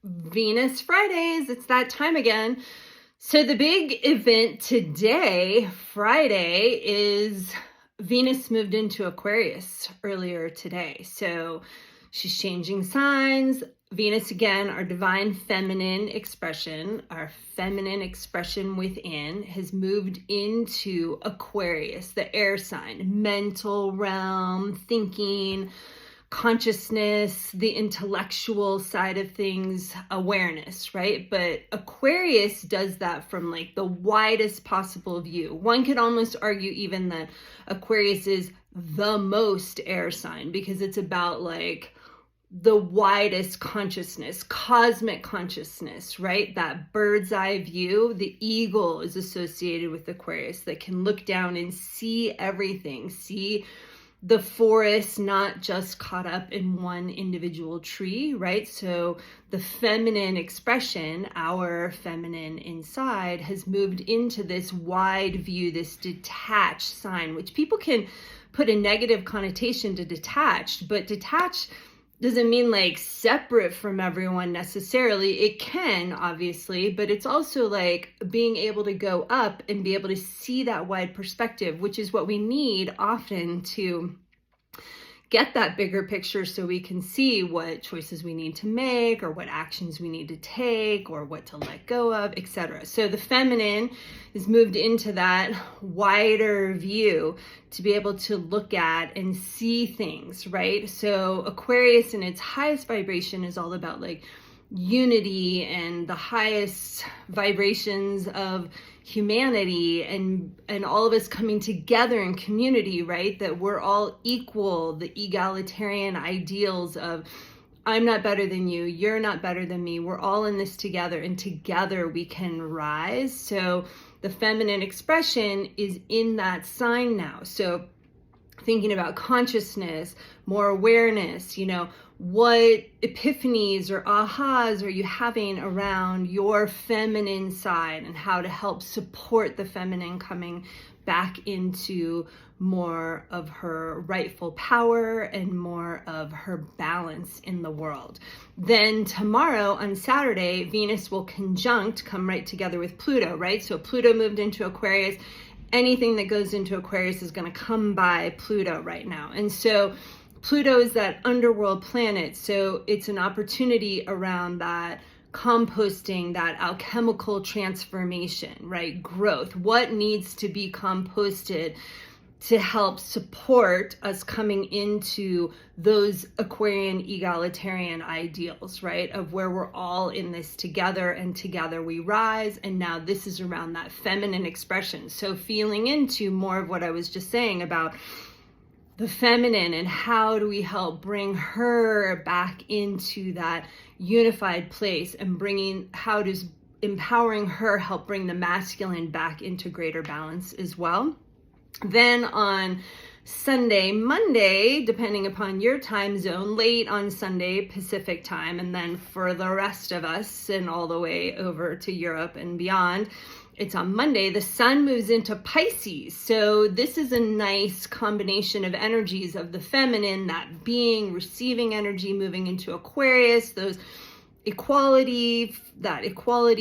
Venus Fridays, it's that time again. So the big event today, Friday, is Venus moved into Aquarius earlier today. So she's changing signs. Venus, again, our divine feminine expression, our feminine expression within, has moved into Aquarius, the air sign, mental realm, thinking, consciousness, the intellectual side of things, awareness, right? But Aquarius does that from like the widest possible view. One could almost argue even that Aquarius is the most air sign because it's about like the widest consciousness, cosmic consciousness, right? That bird's eye view. The eagle is associated with Aquarius that can look down and see everything, see the forest, not just caught up in one individual tree, right? So the feminine expression, our feminine inside, has moved into this wide view, this detached sign, which people can put a negative connotation to detached, but detached doesn't mean like separate from everyone necessarily. It can, obviously, but it's also like being able to go up and be able to see that wide perspective, which is what we need often to get that bigger picture so we can see what choices we need to make or what actions we need to take or what to let go of, etc. So the feminine is moved into that wider view to be able to look at and see things, right? So Aquarius in its highest vibration is all about like unity and the highest vibrations of humanity and all of us coming together in community, right? That we're all equal, the egalitarian ideals of I'm not better than you, you're not better than me, we're all in this together and together we can rise. So the feminine expression is in that sign now. So thinking about consciousness, more awareness, what epiphanies or ahas are you having around your feminine side and how to help support the feminine coming back into more of her rightful power and more of her balance in the world. Then tomorrow on Saturday, Venus will come right together with Pluto, right? So Pluto moved into Aquarius. Anything that goes into Aquarius is going to come by Pluto right now. And so Pluto is that underworld planet. So it's an opportunity around that composting, that alchemical transformation, right? Growth. What needs to be composted to help support us coming into those Aquarian egalitarian ideals, right? Of where we're all in this together and together we rise. And now this is around that feminine expression. So feeling into more of what I was just saying about the feminine and how do we help bring her back into that unified place and how does empowering her help bring the masculine back into greater balance as well. Then on Sunday, Monday, depending upon your time zone, late on Sunday Pacific time, and then for the rest of us and all the way over to Europe and beyond, it's on Monday, the sun moves into Pisces. So this is a nice combination of energies of the feminine, that being, receiving energy, moving into Aquarius, that equality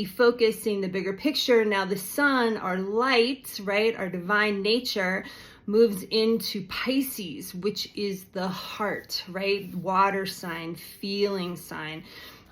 focus, seeing the bigger picture. Now the sun, our light, right, our divine nature, moves into Pisces, which is the heart, right? Water sign, feeling sign,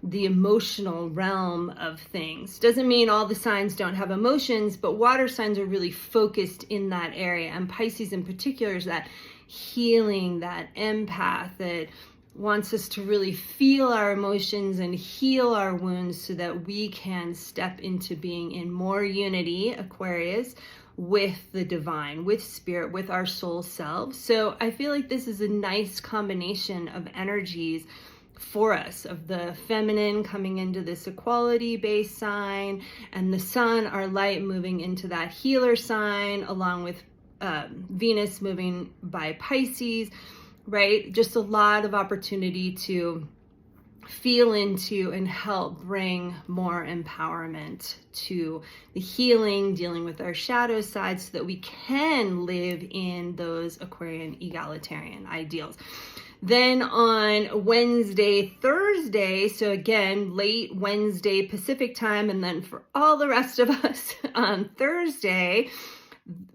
the emotional realm of things. Doesn't mean all the signs don't have emotions, but water signs are really focused in that area. And Pisces in particular is that healing, that empath that wants us to really feel our emotions and heal our wounds so that we can step into being in more unity, Aquarius, with the divine, with spirit, with our soul self. So I feel like this is a nice combination of energies for us, of the feminine coming into this equality-based sign and the sun, our light, moving into that healer sign, along with Venus moving by Pisces, right? Just a lot of opportunity to feel into and help bring more empowerment to the healing, dealing with our shadow side so that we can live in those Aquarian egalitarian ideals. Then on Wednesday, Thursday, so again, late Wednesday Pacific time, and then for all the rest of us on Thursday,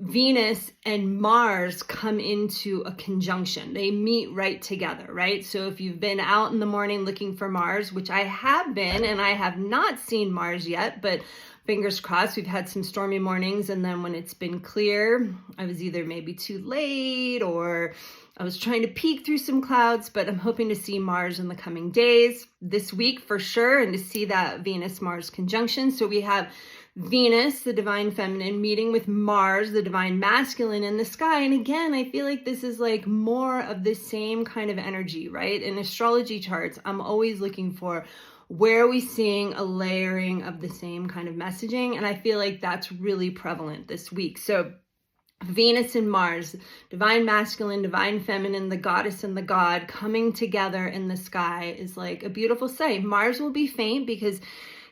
Venus and Mars come into a conjunction. They meet right together, right? So if you've been out in the morning looking for Mars, which I have been, and I have not seen Mars yet, but fingers crossed, we've had some stormy mornings, and then when it's been clear, I was either maybe too late or I was trying to peek through some clouds, but I'm hoping to see Mars in the coming days, this week for sure, and to see that Venus-Mars conjunction. So we have Venus, the divine feminine, meeting with Mars, the divine masculine in the sky. And again, I feel like this is like more of the same kind of energy, right? In astrology charts, I'm always looking for where are we seeing a layering of the same kind of messaging? And I feel like that's really prevalent this week. So Venus and Mars, divine masculine, divine feminine, the goddess and the god coming together in the sky is like a beautiful sight. Mars will be faint because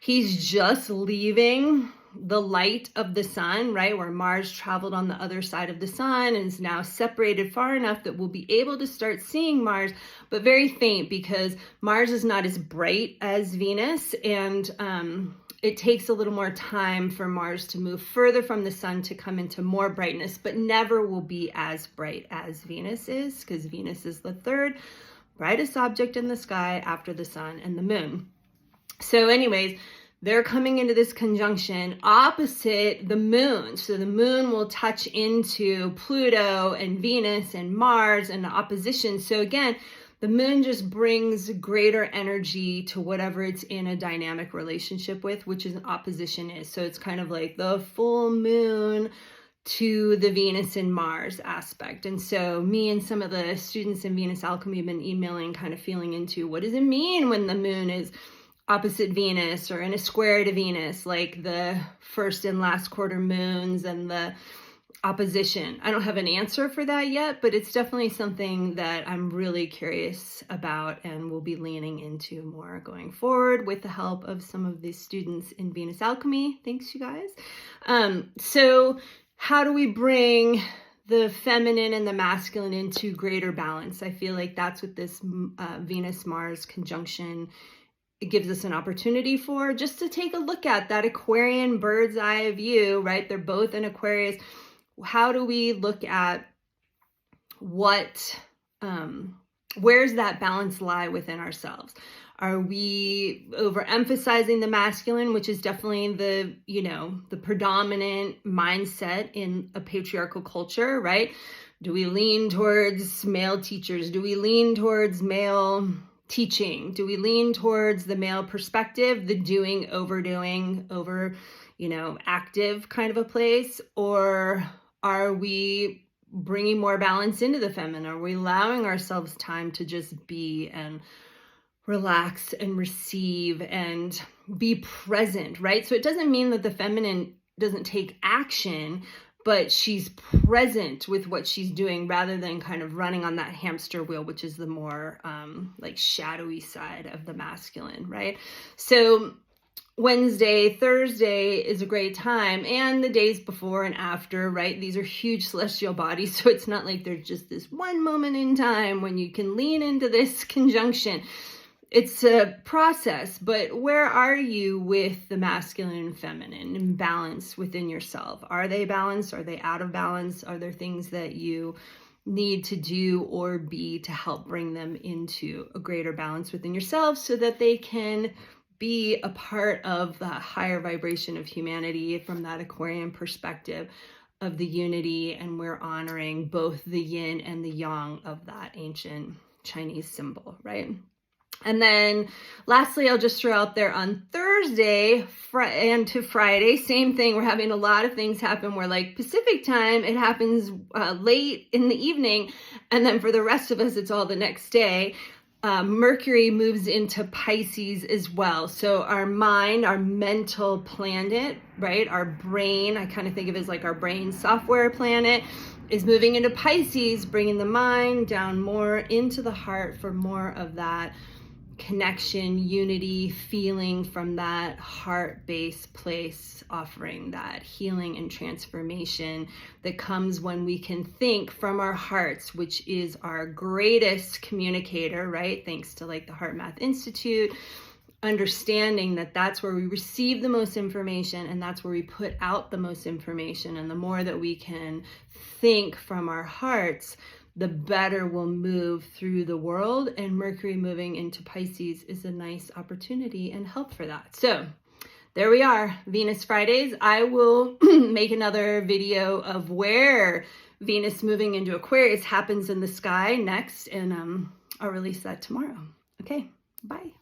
he's just leaving the light of the sun, right? Where Mars traveled on the other side of the sun and is now separated far enough that we'll be able to start seeing Mars, but very faint because Mars is not as bright as Venus, and it takes a little more time for Mars to move further from the sun to come into more brightness, but never will be as bright as Venus is, because Venus is the third brightest object in the sky after the sun and the moon. So anyways, they're coming into this conjunction opposite the moon. So the moon will touch into Pluto and Venus and Mars and the opposition. So again, the moon just brings greater energy to whatever it's in a dynamic relationship with, which is an opposition is. So it's kind of like the full moon to the Venus and Mars aspect. And so me and some of the students in Venus Alchemy have been emailing, kind of feeling into what does it mean when the moon is opposite Venus or in a square to Venus, like the first and last quarter moons and the opposition. I don't have an answer for that yet, but it's definitely something that I'm really curious about and will be leaning into more going forward with the help of some of these students in Venus Alchemy. Thanks, you guys. So how do we bring the feminine and the masculine into greater balance? I feel like that's what this Venus-Mars conjunction, it gives us an opportunity for, just to take a look at that Aquarian bird's eye view, right? They're both in Aquarius. How do we look at what, where's that balance lie within ourselves? Are we overemphasizing the masculine, which is definitely the, the predominant mindset in a patriarchal culture, right? Do we lean towards male teachers? Do we lean towards male teaching? Do we lean towards the male perspective, the doing, overdoing, active kind of a place? Or are we bringing more balance into the feminine? Are we allowing ourselves time to just be and relax and receive and be present, right? So it doesn't mean that the feminine doesn't take action, but she's present with what she's doing rather than kind of running on that hamster wheel, which is the more like shadowy side of the masculine, right? So Wednesday, Thursday is a great time, and the days before and after, right? These are huge celestial bodies, so it's not like there's just this one moment in time when you can lean into this conjunction. It's a process, but where are you with the masculine and feminine in balance within yourself? Are they balanced? Are they out of balance? Are there things that you need to do or be to help bring them into a greater balance within yourself so that they can be a part of the higher vibration of humanity from that Aquarian perspective of the unity, and we're honoring both the yin and the yang of that ancient Chinese symbol, right? And then lastly, I'll just throw out there on Thursday and to Friday, same thing. We're having a lot of things happen where, like Pacific time, it happens late in the evening. And then for the rest of us, it's all the next day. Mercury moves into Pisces as well. So our mind, our mental planet, right? Our brain, I kind of think of it as like our brain software planet, is moving into Pisces, bringing the mind down more into the heart for more of that connection, unity, feeling from that heart-based place, offering that healing and transformation that comes when we can think from our hearts, which is our greatest communicator, right? Thanks to like the Heart Math Institute, understanding that that's where we receive the most information and that's where we put out the most information. And the more that we can think from our hearts, the better we'll move through the world. And Mercury moving into Pisces is a nice opportunity and help for that. So there we are, Venus Fridays. I will make another video of where Venus moving into Aquarius happens in the sky next, and I'll release that tomorrow. Okay, bye.